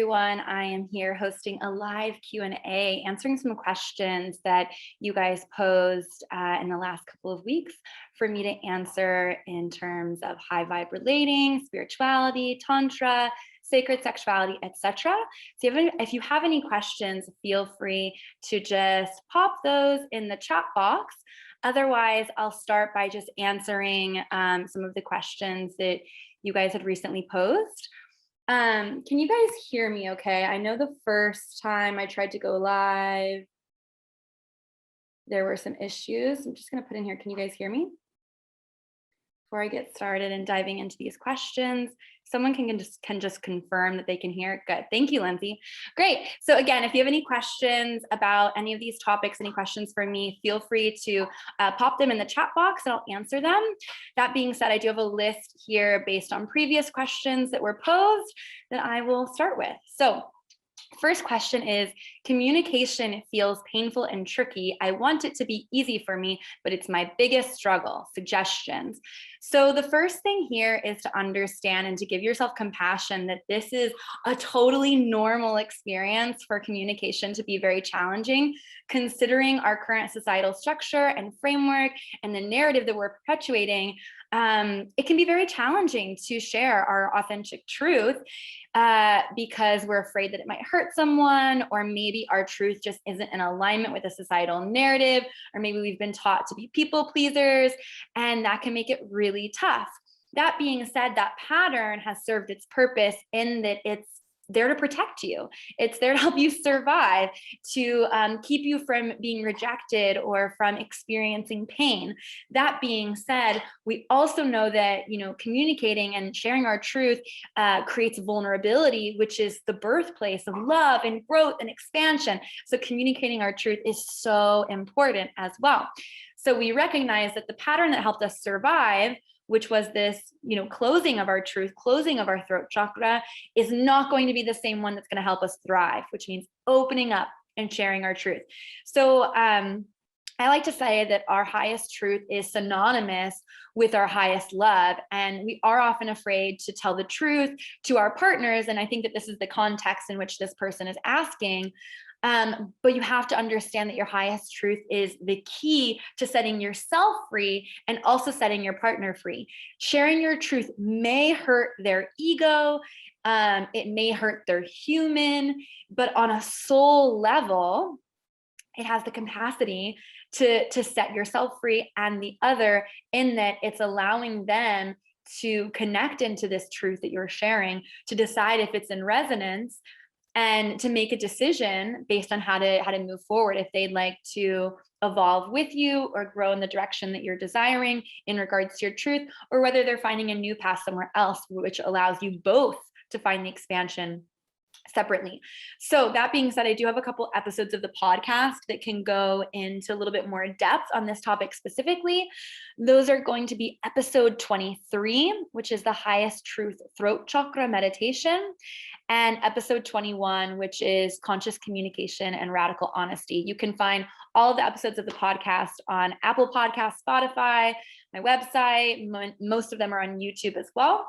everyone. I am here hosting a live Q&A, answering some questions that you guys posed in the last couple of weeks for me to answer in terms of high vibe relating, spirituality, Tantra, sacred sexuality, etc. So if you have any questions, feel free to just pop those in the chat box. Otherwise, I'll start by just answering some of the questions that you guys had recently posed. Can you guys hear me okay? I know the first time I tried to go live, there were some issues. I'm just gonna put in here, can you guys hear me? Before I get started and diving into these questions, someone can just confirm that they can hear it. Good, thank you, Lindsay. Great, so again, if you have any questions about any of these topics, any questions for me, feel free to pop them in the chat box and I'll answer them. That being said, I do have a list here based on previous questions that were posed that I will start with. So, first question is, communication feels painful and tricky. I want it to be easy for me, but it's my biggest struggle. Suggestions. So the first thing here is to understand and to give yourself compassion that this is a totally normal experience for communication to be very challenging, considering our current societal structure and framework and the narrative that we're perpetuating. It can be very challenging to share our authentic truth because we're afraid that it might hurt someone, or maybe our truth just isn't in alignment with a societal narrative, or maybe we've been taught to be people pleasers, and that can make it really tough. That being said, that pattern has served its purpose in that it's there to protect you. It's there to help you survive, to keep you from being rejected or from experiencing pain. That being said, we also know that, communicating and sharing our truth creates vulnerability, which is the birthplace of love and growth and expansion. So communicating our truth is so important as well. So we recognize that the pattern that helped us survive, which was this, closing of our truth, closing of our throat chakra, is not going to be the same one that's going to help us thrive, which means opening up and sharing our truth. So I like to say that our highest truth is synonymous with our highest love. And we are often afraid to tell the truth to our partners. And I think that this is the context in which this person is asking. But you have to understand that your highest truth is the key to setting yourself free and also setting your partner free. Sharing your truth may hurt their ego, it may hurt their human, but on a soul level, it has the capacity to set yourself free and the other, in that it's allowing them to connect into this truth that you're sharing, to decide if it's in resonance, and to make a decision based on how to move forward, if they'd like to evolve with you or grow in the direction that you're desiring in regards to your truth, or whether they're finding a new path somewhere else, which allows you both to find the expansion separately. So that being said, I do have a couple episodes of the podcast that can go into a little bit more depth on this topic specifically. Those are going to be episode 23, which is the highest truth throat chakra meditation, and episode 21, which is conscious communication and radical honesty. You can find all of the episodes of the podcast on Apple Podcasts, Spotify, my website. Most of them are on YouTube as well.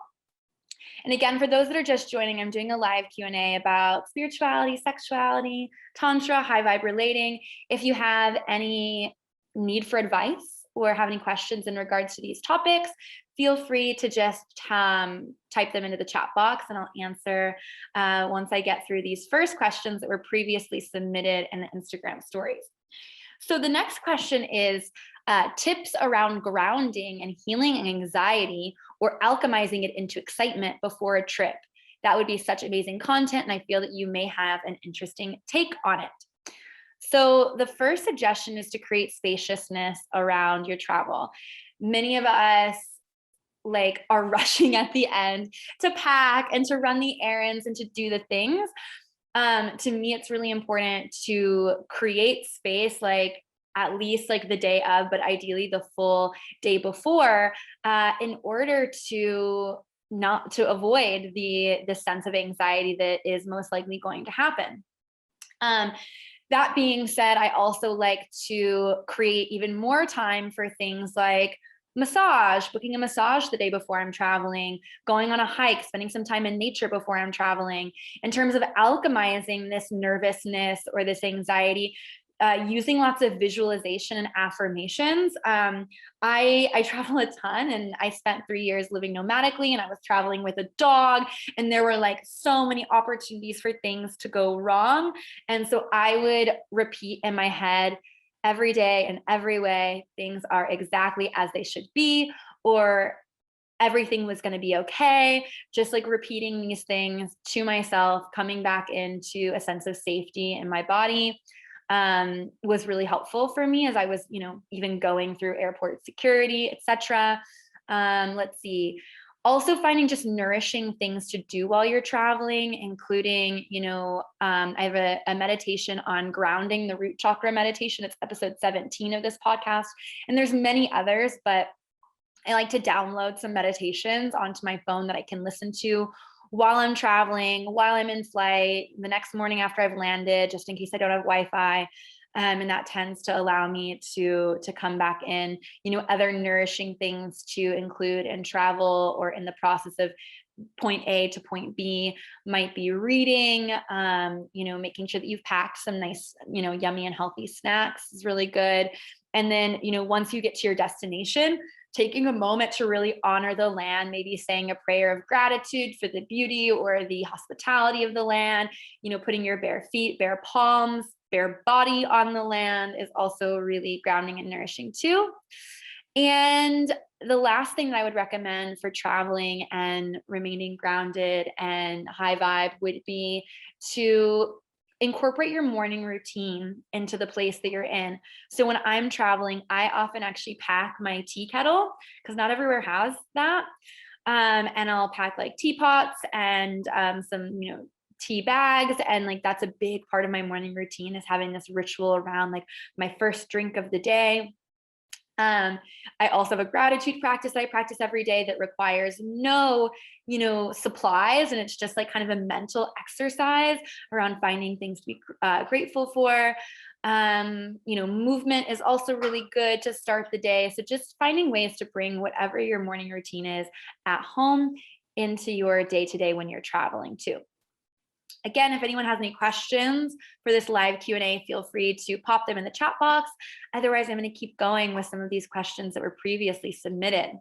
And again, for those that are just joining, I'm doing a live Q&A about spirituality, sexuality, Tantra, high vibe relating. If you have any need for advice or have any questions in regards to these topics, feel free to just type them into the chat box and I'll answer once I get through these first questions that were previously submitted in the Instagram stories. So the next question is tips around grounding and healing anxiety or alchemizing it into excitement before a trip. That would be such amazing content, and I feel that you may have an interesting take on it. So the first suggestion is to create spaciousness around your travel. Many of us are rushing at the end to pack and to run the errands and to do the things. To me, it's really important to create space, at least the day of, but ideally the full day before, in order to avoid the sense of anxiety that is most likely going to happen. That being said, I also like to create even more time for things like massage, booking a massage the day before I'm traveling, going on a hike, spending some time in nature before I'm traveling. In terms of alchemizing this nervousness or this anxiety, using lots of visualization and affirmations. I travel a ton, and I spent 3 years living nomadically, and I was traveling with a dog, and there were like so many opportunities for things to go wrong. And so I would repeat in my head every day in every way, things are exactly as they should be, or everything was going to be okay. Just like repeating these things to myself, coming back into a sense of safety in my body, was really helpful for me as I was, even going through airport security, etc. Let's see. Also finding just nourishing things to do while you're traveling, including, I have a meditation on grounding, the root chakra meditation. It's episode 17 of this podcast. And there's many others, but I like to download some meditations onto my phone that I can listen to while I'm traveling, while I'm in flight, the next morning after I've landed, just in case I don't have Wi-Fi. And that tends to allow me to come back in, other nourishing things to include in travel or in the process of point A to point B. Might be reading, making sure that you've packed some nice, yummy and healthy snacks is really good. And then, once you get to your destination, taking a moment to really honor the land, maybe saying a prayer of gratitude for the beauty or the hospitality of the land, putting your bare feet, bare palms, bare body on the land is also really grounding and nourishing too. And the last thing that I would recommend for traveling and remaining grounded and high vibe would be to incorporate your morning routine into the place that you're in. So when I'm traveling, I often actually pack my tea kettle because not everywhere has that. And I'll pack like teapots and some, tea bags. And like, that's a big part of my morning routine, is having this ritual around like my first drink of the day. I also have a gratitude practice that I practice every day that requires no, supplies. And it's just like kind of a mental exercise around finding things to be grateful for. Movement is also really good to start the day. So just finding ways to bring whatever your morning routine is at home into your day-to-day when you're traveling too. Again, if anyone has any questions for this live Q&A, feel free to pop them in the chat box. Otherwise, I'm going to keep going with some of these questions that were previously submitted.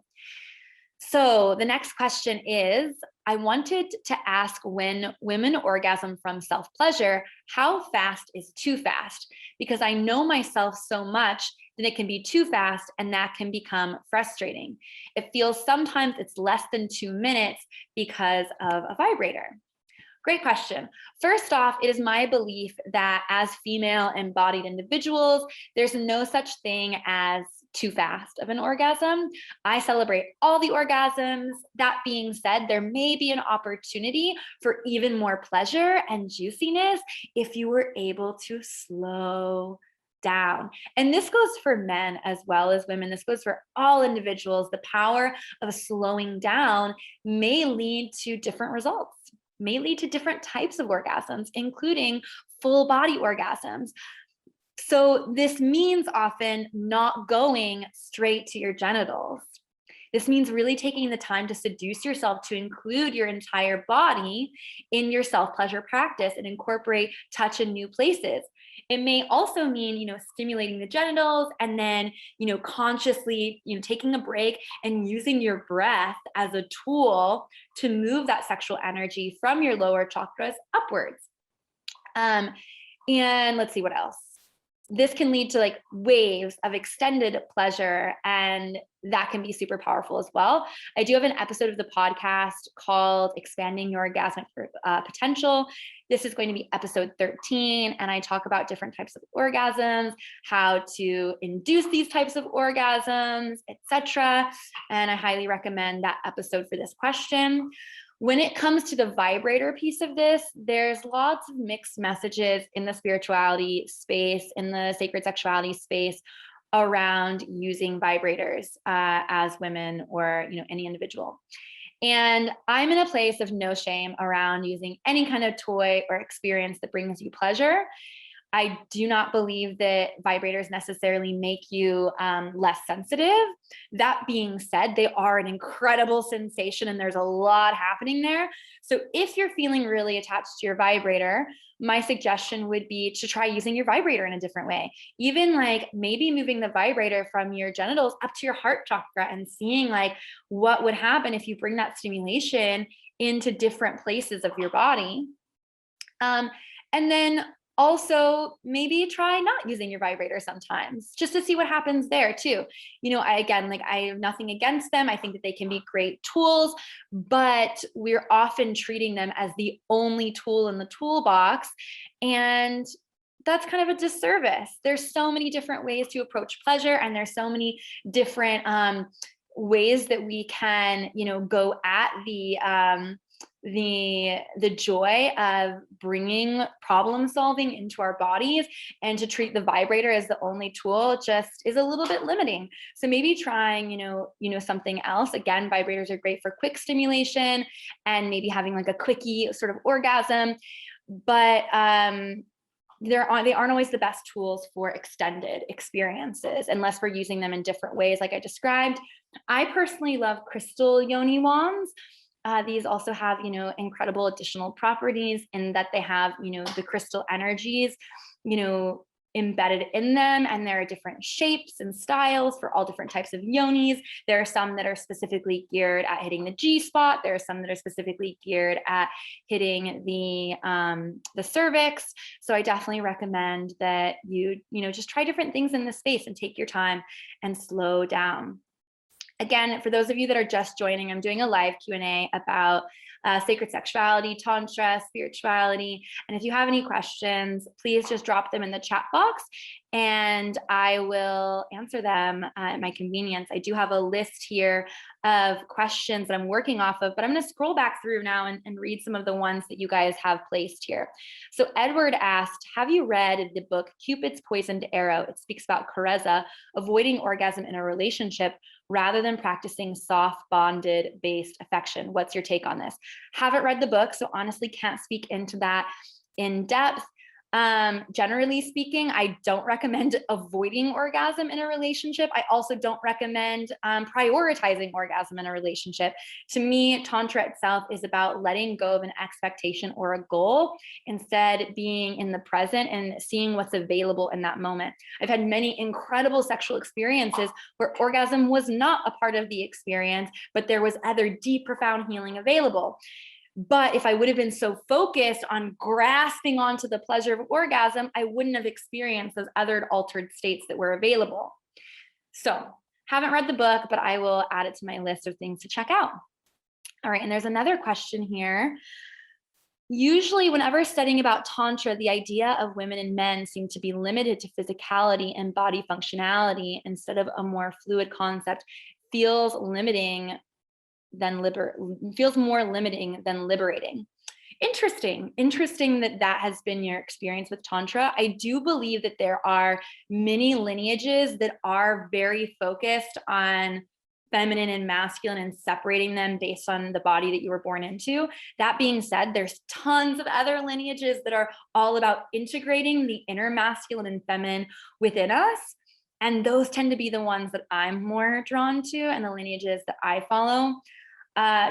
So the next question is, I wanted to ask, when women orgasm from self-pleasure, how fast is too fast? Because I know myself so much that it can be too fast, and that can become frustrating. It feels sometimes it's less than 2 minutes because of a vibrator. Great question. First off, it is my belief that as female embodied individuals, there's no such thing as too fast of an orgasm. I celebrate all the orgasms. That being said, there may be an opportunity for even more pleasure and juiciness if you were able to slow down. And this goes for men as well as women. This goes for all individuals. The power of slowing down may lead to different results, may lead to different types of orgasms, including full body orgasms. So this means often not going straight to your genitals. This means really taking the time to seduce yourself, to include your entire body in your self-pleasure practice and incorporate touch in new places. It may also mean, stimulating the genitals and then, consciously, taking a break and using your breath as a tool to move that sexual energy from your lower chakras upwards. And let's see what else. This can lead to like waves of extended pleasure, and that can be super powerful as well. I do have an episode of the podcast called Expanding Your Orgasmic Potential. This is going to be episode 13, and I talk about different types of orgasms, how to induce these types of orgasms, etc. And I highly recommend that episode for this question. When it comes to the vibrator piece of this, there's lots of mixed messages in the spirituality space, in the sacred sexuality space, around using vibrators as women or any individual. And I'm in a place of no shame around using any kind of toy or experience that brings you pleasure. I do not believe that vibrators necessarily make you less sensitive. That being said, they are an incredible sensation and there's a lot happening there. So if you're feeling really attached to your vibrator, my suggestion would be to try using your vibrator in a different way. Even like maybe moving the vibrator from your genitals up to your heart chakra and seeing like what would happen if you bring that stimulation into different places of your body. And then also maybe try not using your vibrator sometimes just to see what happens there too. I have nothing against them. I think that they can be great tools, but we're often treating them as the only tool in the toolbox. And that's kind of a disservice. There's so many different ways to approach pleasure, and there's so many different ways that we can, go at the joy of bringing problem solving into our bodies, and to treat the vibrator as the only tool just is a little bit limiting. So maybe trying, something else. Again, vibrators are great for quick stimulation and maybe having like a quickie sort of orgasm, but they aren't always the best tools for extended experiences unless we're using them in different ways like I described. I personally love crystal yoni wands. These also have, incredible additional properties in that they have, the crystal energies, embedded in them, and there are different shapes and styles for all different types of yonis. There are some that are specifically geared at hitting the G spot. There are some that are specifically geared at hitting the cervix. So I definitely recommend that you just try different things in this space and take your time and slow down. Again, for those of you that are just joining, I'm doing a live Q&A about sacred sexuality, Tantra, spirituality. And if you have any questions, please just drop them in the chat box and I will answer them at my convenience. I do have a list here of questions that I'm working off of, but I'm going to scroll back through now and read some of the ones that you guys have placed here. So Edward asked, have you read the book Cupid's Poisoned Arrow? It speaks about Kareza avoiding orgasm in a relationship rather than practicing soft bonded based affection. What's your take on this? Haven't read the book, so honestly can't speak into that in depth. Generally speaking, I don't recommend avoiding orgasm in a relationship. I also don't recommend prioritizing orgasm in a relationship. To me, Tantra itself is about letting go of an expectation or a goal, instead being in the present and seeing what's available in that moment. I've had many incredible sexual experiences where orgasm was not a part of the experience, but there was other deep, profound healing available. But if I would have been so focused on grasping onto the pleasure of orgasm, I wouldn't have experienced those other altered states that were available. So haven't read the book, but I will add it to my list of things to check out. All right, and there's another question here. Usually whenever studying about Tantra, the idea of women and men seem to be limited to physicality and body functionality instead of a more fluid concept. Feels more limiting than liberating. Interesting that has been your experience with Tantra. I do believe that there are many lineages that are very focused on feminine and masculine and separating them based on the body that you were born into. That being said, there's tons of other lineages that are all about integrating the inner masculine and feminine within us. And those tend to be the ones that I'm more drawn to and the lineages that I follow.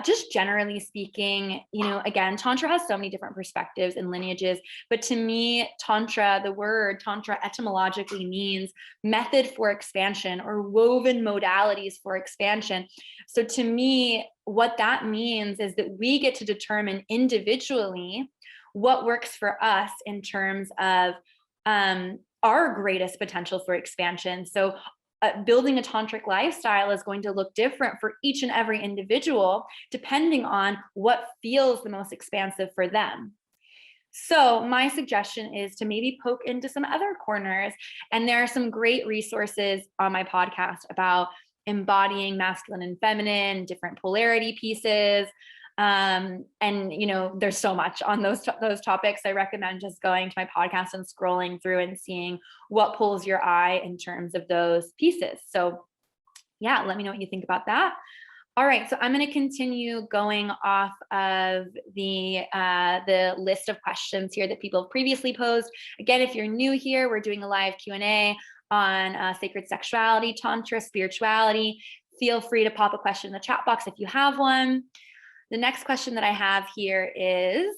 Just generally speaking, again, Tantra has so many different perspectives and lineages, but to me, Tantra, the word Tantra etymologically means method for expansion or woven modalities for expansion. So to me, what that means is that we get to determine individually what works for us in terms of our greatest potential for expansion. So building a tantric lifestyle is going to look different for each and every individual, depending on what feels the most expansive for them. So my suggestion is to maybe poke into some other corners. And there are some great resources on my podcast about embodying masculine and feminine, different polarity pieces. And there's so much on those topics. I recommend just going to my podcast and scrolling through and seeing what pulls your eye in terms of those pieces. So yeah, let me know what you think about that. All right, so I'm going to continue going off of the list of questions here that people have previously posed. Again, if you're new here, we're doing a live Q&A on sacred sexuality, Tantra, spirituality. Feel free to pop a question in the chat box if you have one. The next question that I have here is,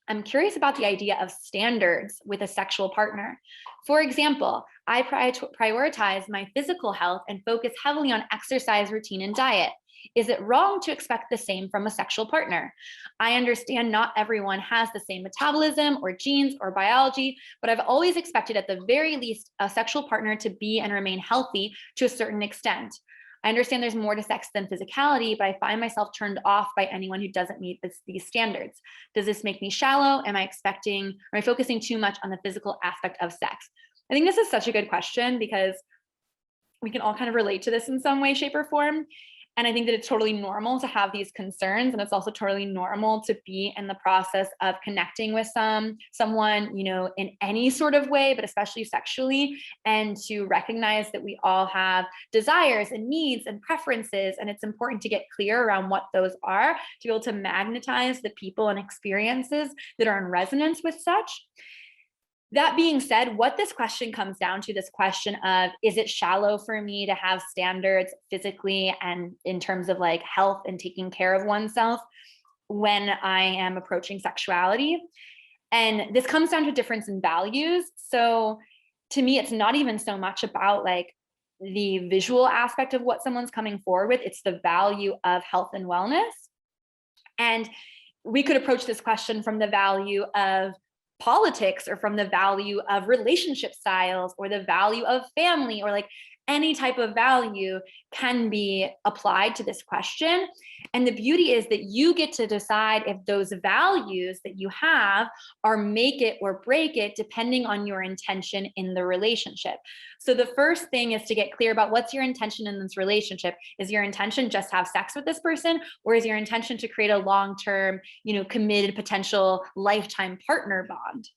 I'm curious about the idea of standards with a sexual partner. For example, I prioritize my physical health and focus heavily on exercise routine and diet. Is it wrong to expect the same from a sexual partner? I understand not everyone has the same metabolism or genes or biology, but I've always expected at the very least a sexual partner to be and remain healthy to a certain extent. I understand there's more to sex than physicality, but I find myself turned off by anyone who doesn't meet these standards. Does this make me shallow? Am I focusing too much on the physical aspect of sex? I think this is such a good question because we can all kind of relate to this in some way, shape, or form. And I think that it's totally normal to have these concerns. And it's also totally normal to be in the process of connecting with someone, in any sort of way, but especially sexually, and to recognize that we all have desires and needs and preferences. And it's important to get clear around what those are, to be able to magnetize the people and experiences that are in resonance with such. That being said, what this question comes down to, this question of, is it shallow for me to have standards physically and in terms of like health and taking care of oneself when I am approaching sexuality? And this comes down to difference in values. So to me, it's not even so much about like the visual aspect of what someone's coming forward with. It's the value of health and wellness. And we could approach this question from the value of politics or from the value of relationship styles or the value of family, or like any type of value can be applied to this question. And the beauty is that you get to decide if those values that you have are make it or break it depending on your intention in the relationship. So the first thing is to get clear about what's your intention in this relationship. Is your intention just to have sex with this person, or is your intention to create a long-term, committed potential lifetime partner bond?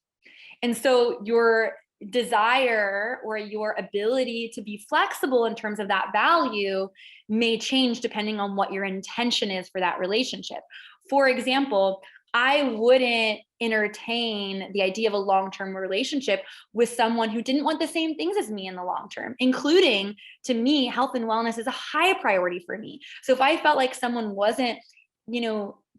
And so your desire or your ability to be flexible in terms of that value may change depending on what your intention is for that relationship. For example, I wouldn't entertain the idea of a long-term relationship with someone who didn't want the same things as me in the long term, including, to me, health and wellness is a high priority for me. So if I felt like someone wasn't,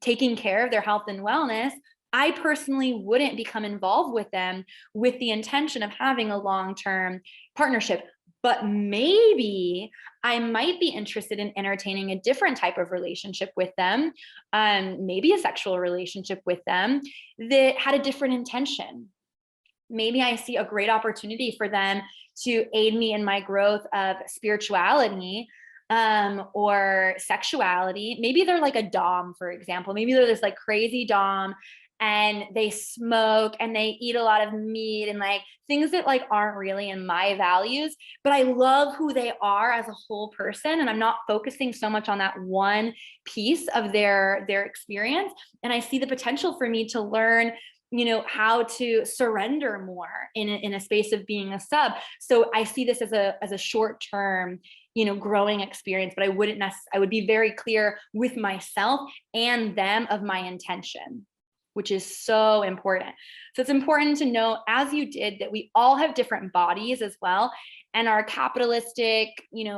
taking care of their health and wellness, I personally wouldn't become involved with them with the intention of having a long-term partnership. But maybe I might be interested in entertaining a different type of relationship with them, maybe a sexual relationship with them that had a different intention. Maybe I see a great opportunity for them to aid me in my growth of spirituality, or sexuality. Maybe they're like a dom, for example. Maybe they're this like crazy dom and they smoke and they eat a lot of meat and like things that like aren't really in my values, but I love who they are as a whole person. And I'm not focusing so much on that one piece of their experience. And I see the potential for me to learn, how to surrender more in a space of being a sub. So I see this as a short-term, growing experience, but I would be very clear with myself and them of my intention, which is so important. So it's important to know, as you did, that we all have different bodies as well. And our capitalistic,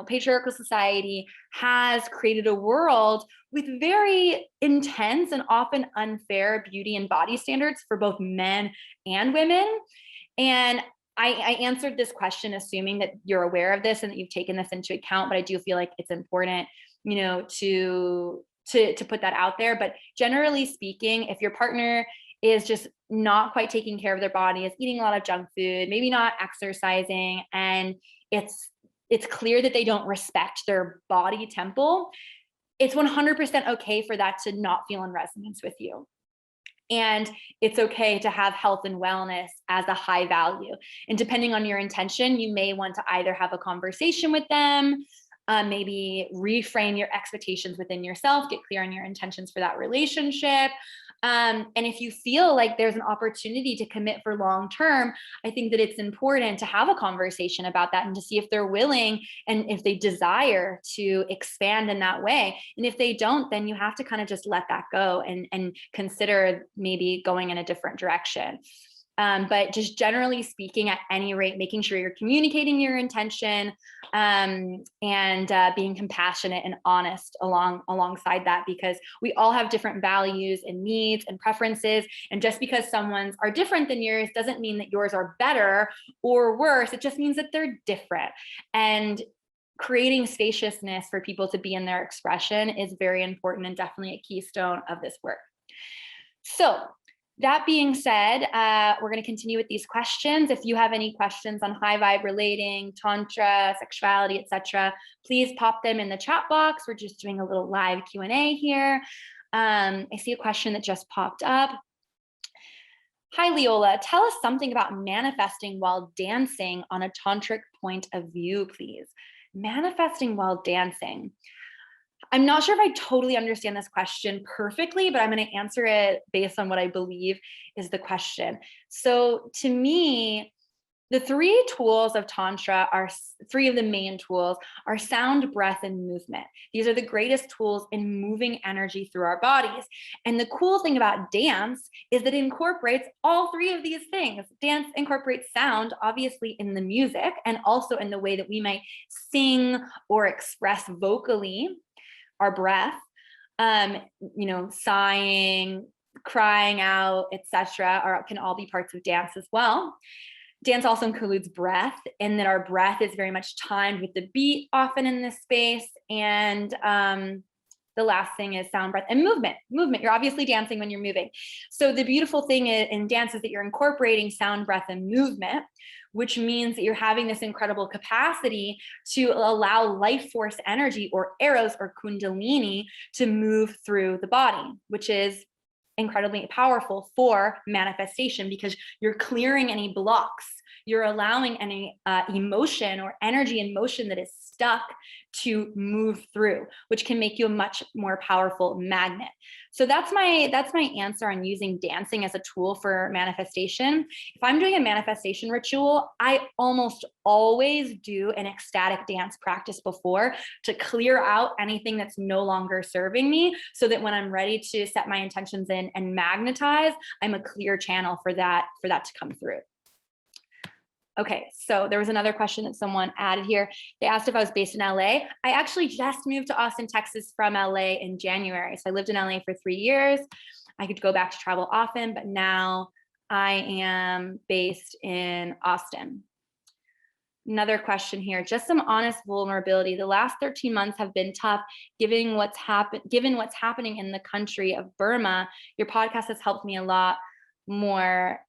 patriarchal society has created a world with very intense and often unfair beauty and body standards for both men and women. And I answered this question assuming that you're aware of this and that you've taken this into account, but I do feel like it's important, to put that out there. But generally speaking, if your partner is just not quite taking care of their body, is eating a lot of junk food, maybe not exercising, and it's clear that they don't respect their body temple, it's 100% okay for that to not feel in resonance with you. And it's okay to have health and wellness as a high value. And depending on your intention, you may want to either have a conversation with them, maybe reframe your expectations within yourself, get clear on your intentions for that relationship, And if you feel like there's an opportunity to commit for long term, I think that it's important to have a conversation about that and to see if they're willing and if they desire to expand in that way. And if they don't, then you have to kind of just let that go and consider maybe going in a different direction. But just generally speaking, at any rate, making sure you're communicating your intention, and being compassionate and honest alongside that, because we all have different values and needs and preferences. And just because someone's are different than yours doesn't mean that yours are better or worse. It just means that they're different. And creating spaciousness for people to be in their expression is very important and definitely a keystone of this work. So that being said, we're going to continue with these questions. If you have any questions on high vibe relating, Tantra, sexuality, etc., please pop them in the chat box. We're just doing a little live Q&A here. I see a question that just popped up. Hi, Leola. Tell us something about manifesting while dancing on a tantric point of view, please. Manifesting while dancing. I'm not sure if I totally understand this question perfectly, but I'm going to answer it based on what I believe is the question. So to me, the three tools of Tantra are three of the main tools are sound, breath, and movement. These are the greatest tools in moving energy through our bodies. And the cool thing about dance is that it incorporates all three of these things. Dance incorporates sound, obviously, in the music, and also in the way that we might sing or express vocally our breath, sighing, crying out, etc., can all be parts of dance as well. Dance also includes breath, and that our breath is very much timed with the beat often in this space. And the last thing is sound, breath, and movement. Movement, you're obviously dancing when you're moving. So the beautiful thing in dance is that you're incorporating sound, breath, and movement, which means that you're having this incredible capacity to allow life force energy or eros or kundalini to move through the body, which is incredibly powerful for manifestation because you're clearing any blocks. You're allowing any emotion or energy in motion that is stuck to move through, which can make you a much more powerful magnet. So that's my answer on using dancing as a tool for manifestation. If I'm doing a manifestation ritual, I almost always do an ecstatic dance practice before to clear out anything that's no longer serving me, so that when I'm ready to set my intentions in and magnetize, I'm a clear channel for that to come through. Okay, so there was another question that someone added here. They asked if I was based in LA. I actually just moved to Austin, Texas from LA in January. So I lived in LA for 3 years. I could go back to travel often, but now I am based in Austin. Another question here, just some honest vulnerability. The last 13 months have been tough given what's happening in the country of Burma. Your podcast has helped me a lot more.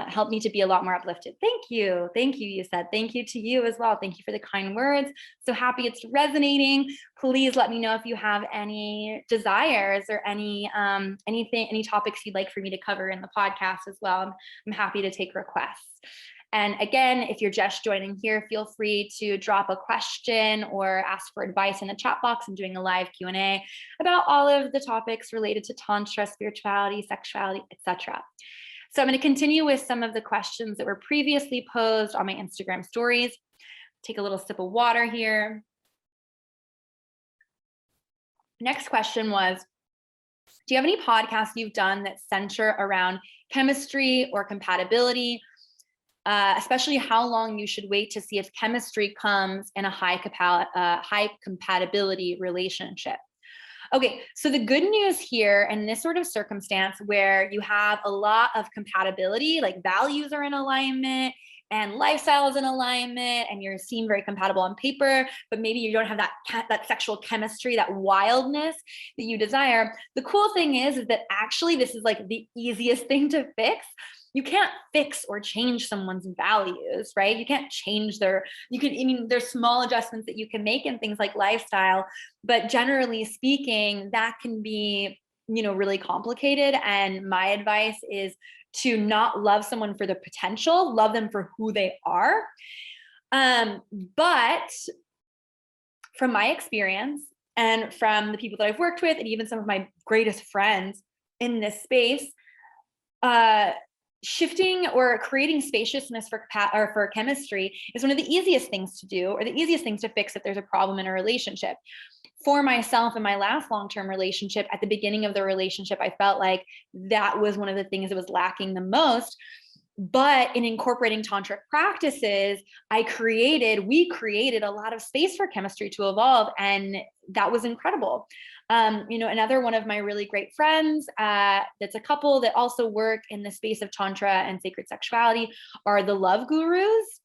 Helped me to be a lot more uplifted. Thank you. You said. Thank you to you as well. Thank you for the kind words. So happy it's resonating. Please let me know if you have any desires or any topics you'd like for me to cover in the podcast as well. I'm happy to take requests. And again, if you're just joining here, feel free to drop a question or ask for advice in the chat box. I'm doing a live Q&A about all of the topics related to Tantra, spirituality, sexuality, etc. So I'm going to continue with some of the questions that were previously posed on my Instagram stories. Take a little sip of water here. Next question was, do you have any podcasts you've done that center around chemistry or compatibility, especially how long you should wait to see if chemistry comes in a high compatibility relationship? Okay, so the good news here in this sort of circumstance where you have a lot of compatibility, like values are in alignment and lifestyle is in alignment and you're seem very compatible on paper, but maybe you don't have that sexual chemistry, that wildness that you desire. The cool thing is that actually this is like the easiest thing to fix. You can't fix or change someone's values, right? You can't change there's small adjustments that you can make in things like lifestyle, but generally speaking, that can be, really complicated. And my advice is to not love someone for the potential, love them for who they are. But from my experience and from the people that I've worked with, and even some of my greatest friends, in this space, shifting or creating spaciousness for chemistry is one of the easiest things to do, or the easiest things to fix if there's a problem in a relationship. For myself in my last long-term relationship, at the beginning of the relationship, I felt like that was one of the things that was lacking the most. But in incorporating tantric practices, we created a lot of space for chemistry to evolve. And that was incredible. Another one of my really great friends, that's a couple that also work in the space of Tantra and sacred sexuality, are the Love Gurus.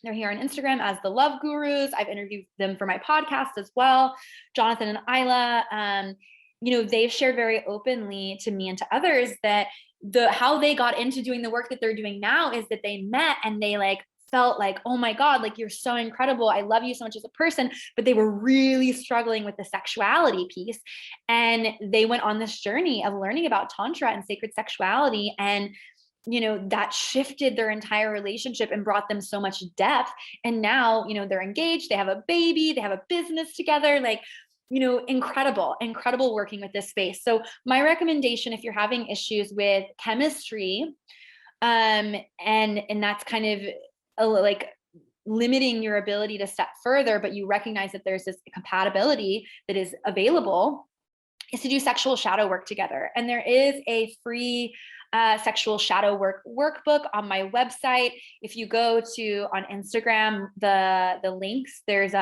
They're here on Instagram as the Love Gurus. I've interviewed them for my podcast as well. Jonathan and Isla, they've shared very openly to me and to others that how they got into doing the work that they're doing now is that they met and they felt like, oh my God, you're so incredible. I love you so much as a person, but they were really struggling with the sexuality piece. And they went on this journey of learning about Tantra and sacred sexuality. And that shifted their entire relationship and brought them so much depth. And now, they're engaged, they have a baby, they have a business together, incredible working with this space. So my recommendation, if you're having issues with chemistry, and that's kind of limiting your ability to step further, but you recognize that there's this compatibility that is available, is to do sexual shadow work together. And there is a free sexual shadow work workbook on my website. If you go on Instagram, the links, there's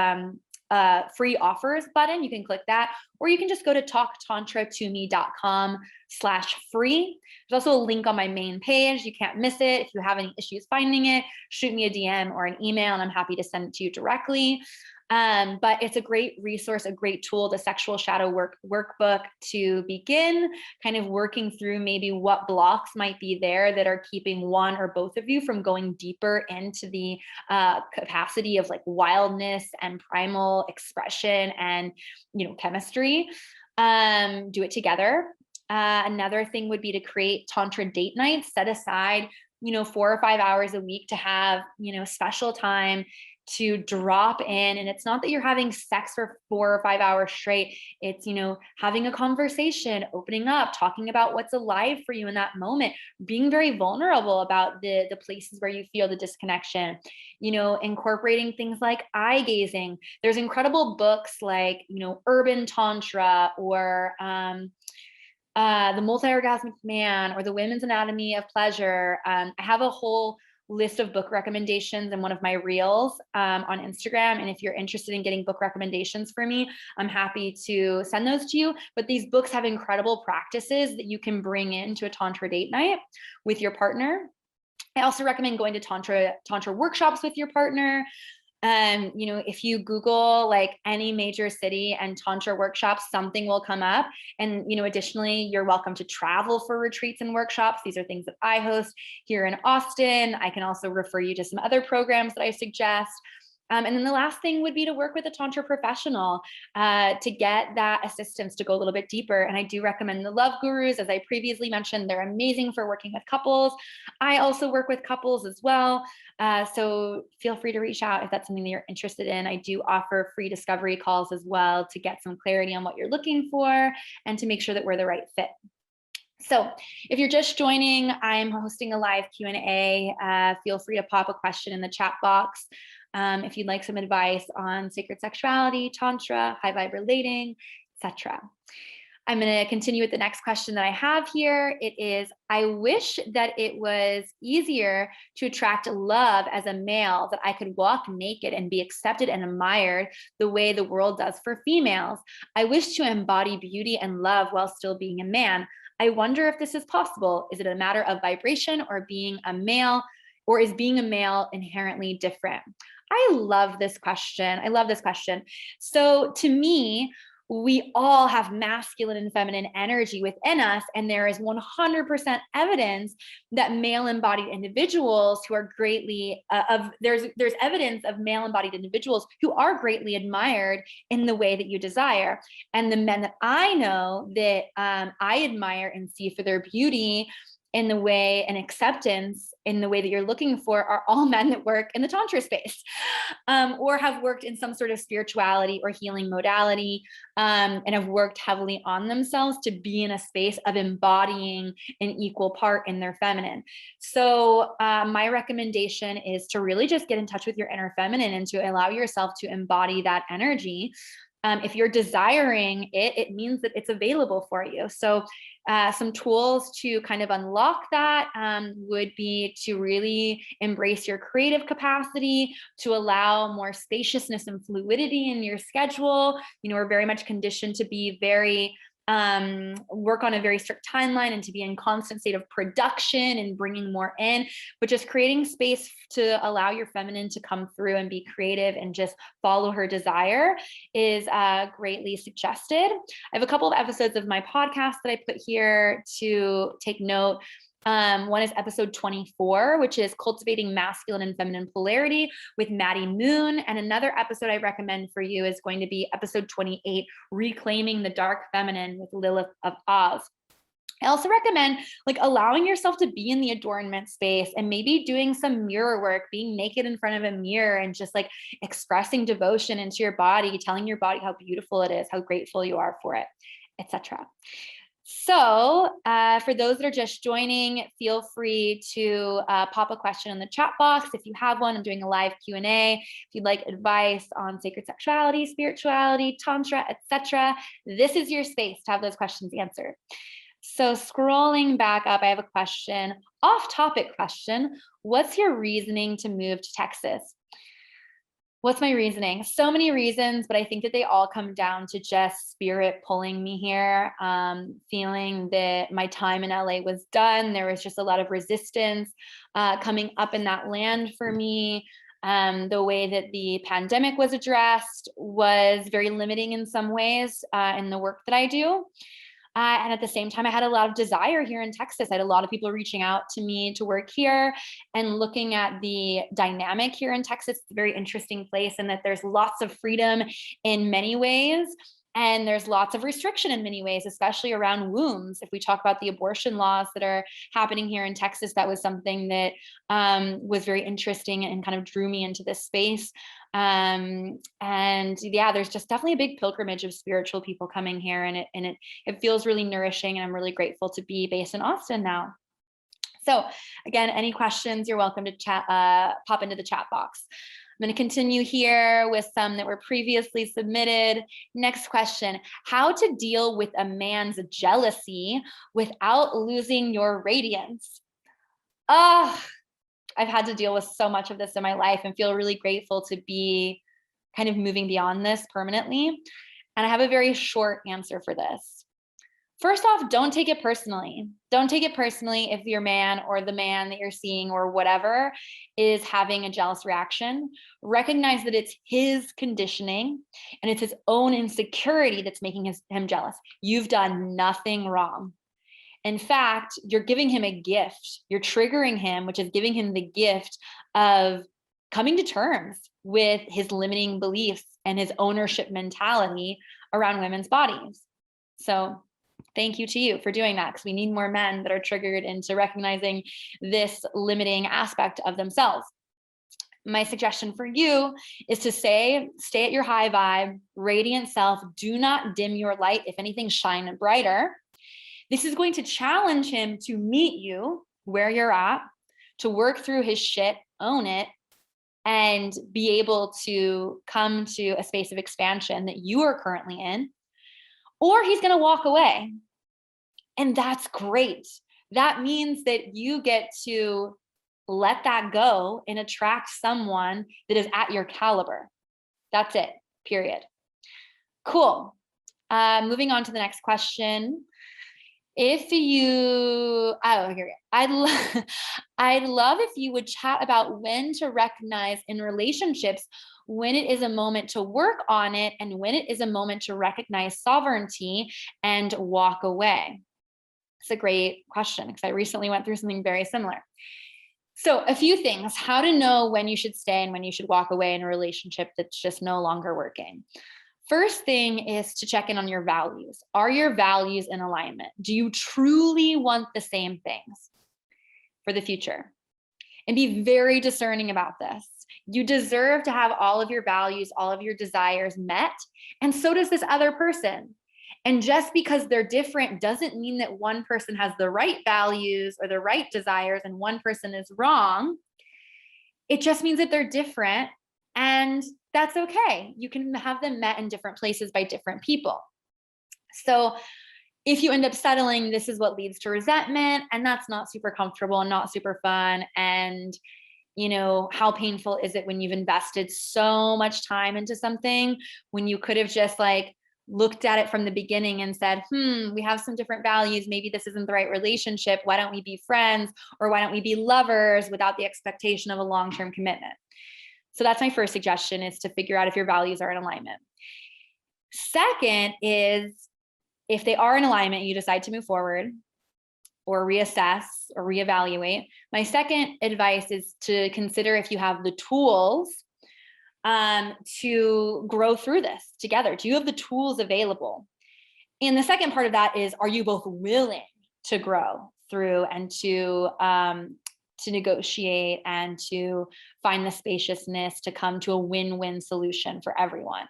free offers button. You can click that, or you can just go to talktantratome.com/free. There's also a link on my main page. You can't miss it. If you have any issues finding it, shoot me a DM or an email and I'm happy to send it to you directly. But it's a great resource, a great tool, the sexual shadow workbook, to begin kind of working through maybe what blocks might be there that are keeping one or both of you from going deeper into the capacity of wildness and primal expression and, chemistry. Do it together. Another thing would be to create Tantra date nights, set aside, 4 or 5 hours a week to have, special time to drop in. And it's not that you're having sex for 4 or 5 hours straight. It's, having a conversation, opening up, talking about what's alive for you in that moment, being very vulnerable about the places where you feel the disconnection, incorporating things like eye gazing. There's incredible books like, Urban Tantra, or The Multi-Orgasmic Man, or The Women's Anatomy of Pleasure. I have a whole list of book recommendations in one of my reels on Instagram. And if you're interested in getting book recommendations for me, I'm happy to send those to you. But these books have incredible practices that you can bring into a Tantra date night with your partner. I also recommend going to Tantra workshops with your partner. If you Google any major city and Tantra workshops, something will come up. And, additionally, you're welcome to travel for retreats and workshops. These are things that I host here in Austin. I can also refer you to some other programs that I suggest. And then the last thing would be to work with a Tantra professional to get that assistance to go a little bit deeper. And I do recommend the Love Gurus. As I previously mentioned, they're amazing for working with couples. I also work with couples as well. So feel free to reach out if that's something that you're interested in. I do offer free discovery calls as well to get some clarity on what you're looking for and to make sure that we're the right fit. So if you're just joining, I'm hosting a live Q&A. Feel free to pop a question in the chat box. If you'd like some advice on sacred sexuality, Tantra, high vibe relating, etc. I'm going to continue with the next question that I have here. It is, I wish that it was easier to attract love as a male, that I could walk naked and be accepted and admired the way the world does for females. I wish to embody beauty and love while still being a man. I wonder if this is possible. Is it a matter of vibration or being a male, or is being a male inherently different? I love this question. So to me, we all have masculine and feminine energy within us. And there is 100% evidence that male embodied individuals who are greatly, there's evidence of male embodied individuals who are greatly admired in the way that you desire. And the men that I know that I admire and see for their beauty in the way, and acceptance in the way that you're looking for are all men that work in the Tantra space, or have worked in some sort of spirituality or healing modality, and have worked heavily on themselves to be in a space of embodying an equal part in their feminine. So my recommendation is to really just get in touch with your inner feminine and to allow yourself to embody that energy. If you're desiring it, it means that it's available for you. So some tools to kind of unlock that would be to really embrace your creative capacity, to allow more spaciousness and fluidity in your schedule. We're very much conditioned to be very work on a very strict timeline and to be in constant state of production and bringing more in, but just creating space to allow your feminine to come through and be creative and just follow her desire is greatly suggested. I have a couple of episodes of my podcast that I put here to take note. One is episode 24, which is cultivating masculine and feminine polarity with Maddie Moon. And another episode I recommend for you is going to be episode 28, reclaiming the dark feminine with Lilith of Oz. I also recommend allowing yourself to be in the adornment space and maybe doing some mirror work, being naked in front of a mirror and just expressing devotion into your body, telling your body how beautiful it is, how grateful you are for it, etc. So for those that are just joining, feel free to pop a question in the chat box. If you have one, I'm doing a live Q&A. If you'd like advice on sacred sexuality, spirituality, Tantra, etc., this is your space to have those questions answered. So scrolling back up, I have a question, off-topic question. What's your reasoning to move to Texas? What's my reasoning? So many reasons, but I think that they all come down to just spirit pulling me here, feeling that my time in LA was done. There was just a lot of resistance coming up in that land for me. The way that the pandemic was addressed was very limiting in some ways in the work that I do. And at the same time, I had a lot of desire here in Texas. I had a lot of people reaching out to me to work here, and looking at the dynamic here in Texas. It's a very interesting place in that there's lots of freedom in many ways, and there's lots of restriction in many ways, especially around wombs. If we talk about the abortion laws that are happening here in Texas, that was something that was very interesting and kind of drew me into this space. And yeah, there's just definitely a big pilgrimage of spiritual people coming here, and it feels really nourishing, and I'm really grateful to be based in Austin now. So again, any questions, you're welcome to chat, pop into the chat box. I'm going to continue here with some that were previously submitted. Next question, how to deal with a man's jealousy without losing your radiance? I've had to deal with so much of this in my life and feel really grateful to be kind of moving beyond this permanently. And I have a very short answer for this. First off, don't take it personally. Don't take it personally if your man or the man that you're seeing or whatever is having a jealous reaction. Recognize that it's his conditioning and it's his own insecurity that's making him jealous. You've done nothing wrong. In fact, you're giving him a gift. You're triggering him, which is giving him the gift of coming to terms with his limiting beliefs and his ownership mentality around women's bodies. So thank you to you for doing that, because we need more men that are triggered into recognizing this limiting aspect of themselves. My suggestion for you is to stay at your high vibe, radiant self. Do not dim your light. If anything, shine brighter. This is going to challenge him to meet you where you're at, to work through his shit, own it, and be able to come to a space of expansion that you are currently in. Or he's going to walk away. And that's great. That means that you get to let that go and attract someone that is at your caliber. That's it, period. Cool. Moving on to the next question. If you, I'd love if you would chat about when to recognize in relationships when it is a moment to work on it and when it is a moment to recognize sovereignty and walk away. It's a great question because I recently went through something very similar. So a few things, how to know when you should stay and when you should walk away in a relationship that's just no longer working. First thing is to check in on your values. Are your values in alignment? Do you truly want the same things? for the future. And be very discerning about this. You deserve to have all of your values, all of your desires met, and so does this other person. And just because they're different doesn't mean that one person has the right values or the right desires and one person is wrong. It just means that they're different, and that's okay. You can have them met in different places by different people. So if you end up settling, this is what leads to resentment, and that's not super comfortable and not super fun. And how painful is it when you've invested so much time into something when you could have just like looked at it from the beginning and said, we have some different values. Maybe this isn't the right relationship. Why don't we be friends? Or why don't we be lovers without the expectation of a long-term commitment? So that's my first suggestion, is to figure out if your values are in alignment. Second is, if they are in alignment, you decide to move forward or reassess or reevaluate. My second advice is to consider if you have the tools to grow through this together. Do you have the tools available? And the second part of that is, are you both willing to grow through and to negotiate and to find the spaciousness to come to a win-win solution for everyone?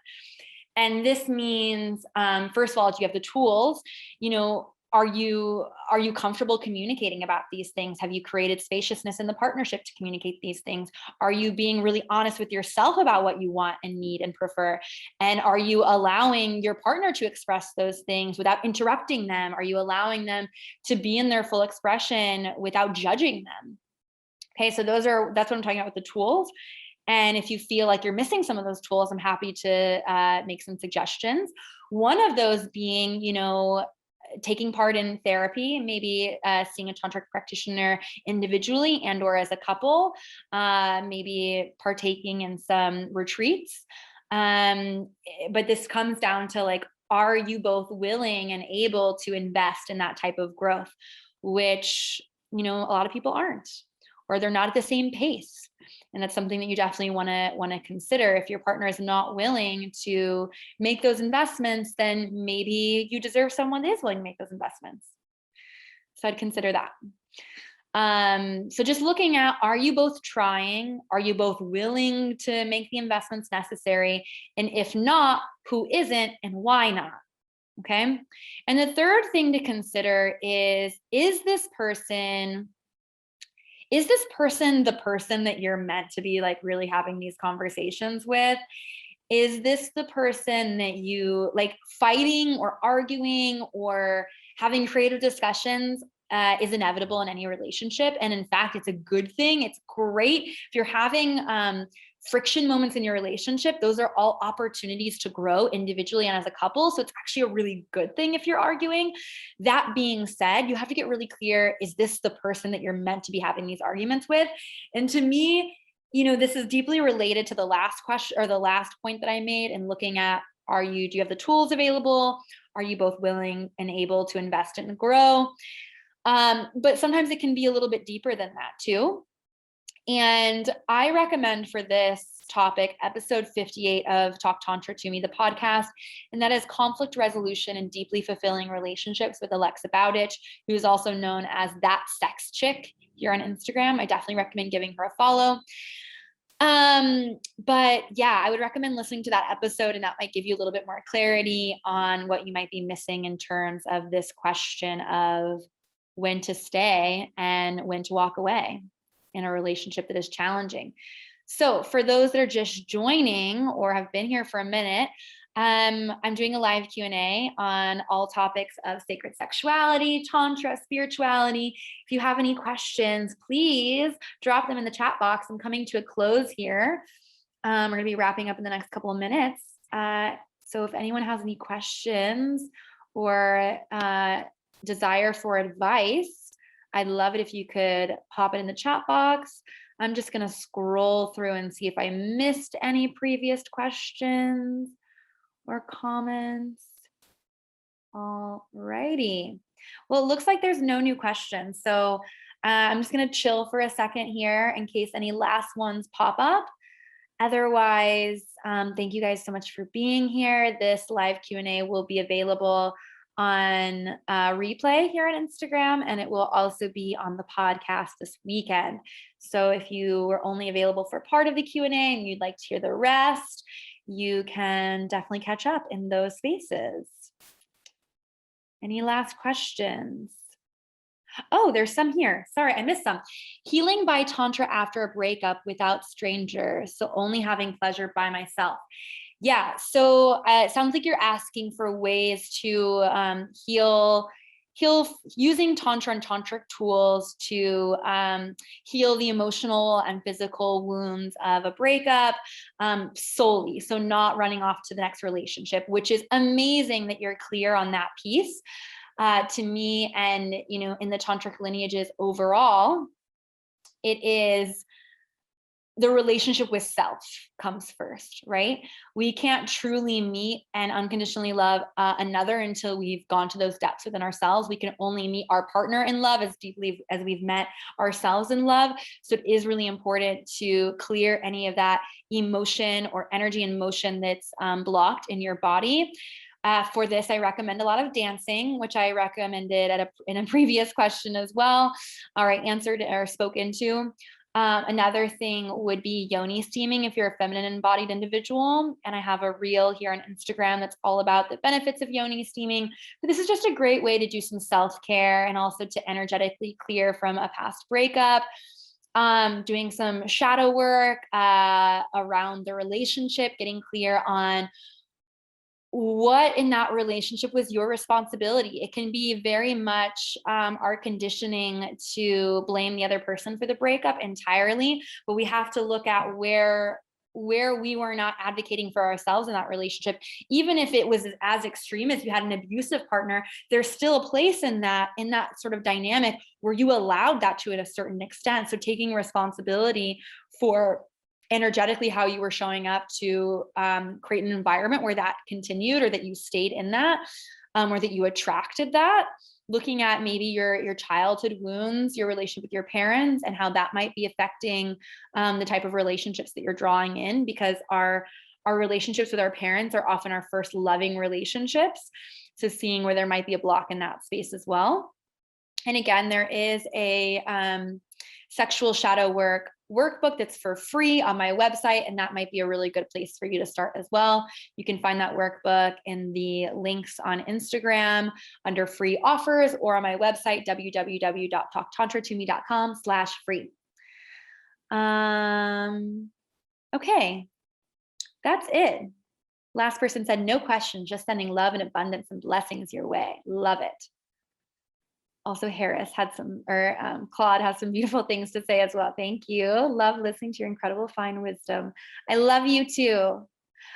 And this means, first of all, do you have the tools? Are you comfortable communicating about these things? Have you created spaciousness in the partnership to communicate these things? Are you being really honest with yourself about what you want and need and prefer? And are you allowing your partner to express those things without interrupting them? Are you allowing them to be in their full expression without judging them? Okay, so that's what I'm talking about with the tools. And if you feel like you're missing some of those tools, I'm happy to make some suggestions. One of those being, taking part in therapy, maybe seeing a tantric practitioner individually and or as a couple, maybe partaking in some retreats. But this comes down to like, are you both willing and able to invest in that type of growth, which, a lot of people aren't, or they're not at the same pace. And that's something that you definitely want to consider. If your partner is not willing to make those investments, then maybe you deserve someone that is willing to make those investments. So I'd consider that. So just looking at, are you both trying? Are you both willing to make the investments necessary? And if not, who isn't and why not? Okay. And the third thing to consider is this person the person that you're meant to be like really having these conversations with? Is this the person that you like fighting or arguing or having creative discussions is inevitable in any relationship? And in fact, it's a good thing. It's great if you're having friction moments in your relationship. Those are all opportunities to grow individually and as a couple. So it's actually a really good thing if you're arguing. That being said, you have to get really clear, is this the person that you're meant to be having these arguments with? And to me, this is deeply related to the last question or the last point that I made, and looking at, do you have the tools available? Are you both willing and able to invest and grow? But sometimes it can be a little bit deeper than that too. And I recommend for this topic, episode 58 of Talk Tantra to Me, the podcast, and that is Conflict Resolution and Deeply Fulfilling Relationships with Alexa Bowditch, who is also known as That Sex Chick here on Instagram. I definitely recommend giving her a follow. But yeah, I would recommend listening to that episode, and that might give you a little bit more clarity on what you might be missing in terms of this question of when to stay and when to walk away in a relationship that is challenging. So for those that are just joining or have been here for a minute, I'm doing a live Q&A on all topics of sacred sexuality, tantra, spirituality. If you have any questions, please drop them in the chat box. I'm coming to a close here. We're going to be wrapping up in the next couple of minutes. So if anyone has any questions or desire for advice, I'd love it if you could pop it in the chat box. I'm just going to scroll through and see if I missed any previous questions or comments. All righty. Well, it looks like there's no new questions. So I'm just going to chill for a second here in case any last ones pop up. Otherwise, thank you guys so much for being here. This live Q&A will be available on replay here on Instagram, and it will also be on the podcast this weekend. So if you were only available for part of the Q&A and you'd like to hear the rest, you can definitely catch up in those spaces. Any last questions? Oh, there's some here. Sorry, I missed some. Healing by Tantra after a breakup without strangers, so only having pleasure by myself. Yeah, so it sounds like you're asking for ways to heal using Tantra and tantric tools to heal the emotional and physical wounds of a breakup solely. So not running off to the next relationship, which is amazing that you're clear on that piece. To me, and in the tantric lineages overall, it is the relationship with self comes first, right? We can't truly meet and unconditionally love another until we've gone to those depths within ourselves. We can only meet our partner in love as deeply as we've met ourselves in love. So it is really important to clear any of that emotion or energy and motion that's blocked in your body. For this, I recommend a lot of dancing, which I recommended in a previous question as well, or I answered or spoke into. Another thing would be yoni steaming if you're a feminine embodied individual. And I have a reel here on Instagram that's all about the benefits of yoni steaming. But this is just a great way to do some self-care and also to energetically clear from a past breakup. Doing some shadow work around the relationship, getting clear on what in that relationship was your responsibility. It can be very much our conditioning to blame the other person for the breakup entirely, but we have to look at where we were not advocating for ourselves in that relationship. Even if it was as extreme as you had an abusive partner, there's still a place in that sort of dynamic where you allowed that to a certain extent. So taking responsibility for energetically how you were showing up to create an environment where that continued, or that you stayed in that, or that you attracted that. Looking at maybe your childhood wounds, your relationship with your parents, and how that might be affecting the type of relationships that you're drawing in, because our relationships with our parents are often our first loving relationships. So seeing where there might be a block in that space as well. And again, there is a sexual shadow work workbook that's for free on my website, and that might be a really good place for you to start as well. You can find that workbook in the links on Instagram under free offers, or on my website, www.talktantratome.com/free. Okay, that's it. Last person said, no question, just sending love and abundance and blessings your way. Love it. Also, Harris had Claude has some beautiful things to say as well. Thank you. Love listening to your incredible fine wisdom. I love you too.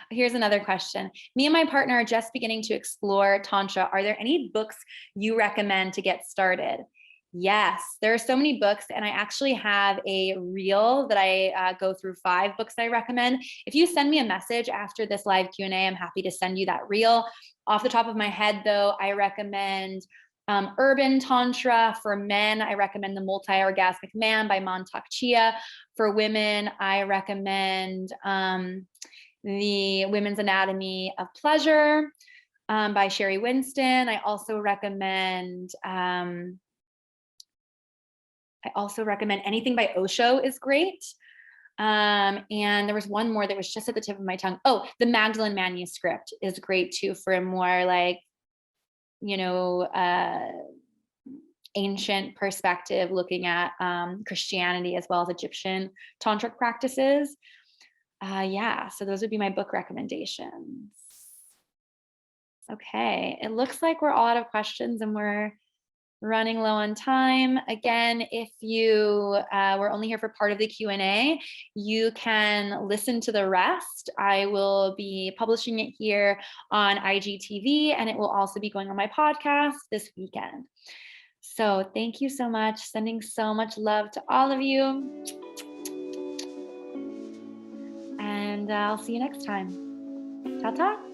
Here's another question. Me and my partner are just beginning to explore Tantra. Are there any books you recommend to get started? Yes, there are so many books, and I actually have a reel that I go through 5 books I recommend. If you send me a message after this live Q&A, I'm happy to send you that reel. Off the top of my head, though, I recommend Urban Tantra. For men, I recommend The Multi-Orgasmic Man by Montauk Chia. For women, I recommend The Women's Anatomy of Pleasure by Sherry Winston. I also recommend anything by Osho is great. And there was one more that was just at the tip of my tongue. Oh, the Magdalene Manuscript is great too, for a more like, ancient perspective, looking at Christianity as well as Egyptian tantric practices. Yeah, so those would be my book recommendations. Okay, it looks like we're all out of questions and we're running low on time. Again, if you were only here for part of the Q&A, you can listen to the rest. I will be publishing it here on IGTV, and it will also be going on my podcast this weekend. So thank you so much. Sending so much love to all of you. And I'll see you next time. Ta-ta.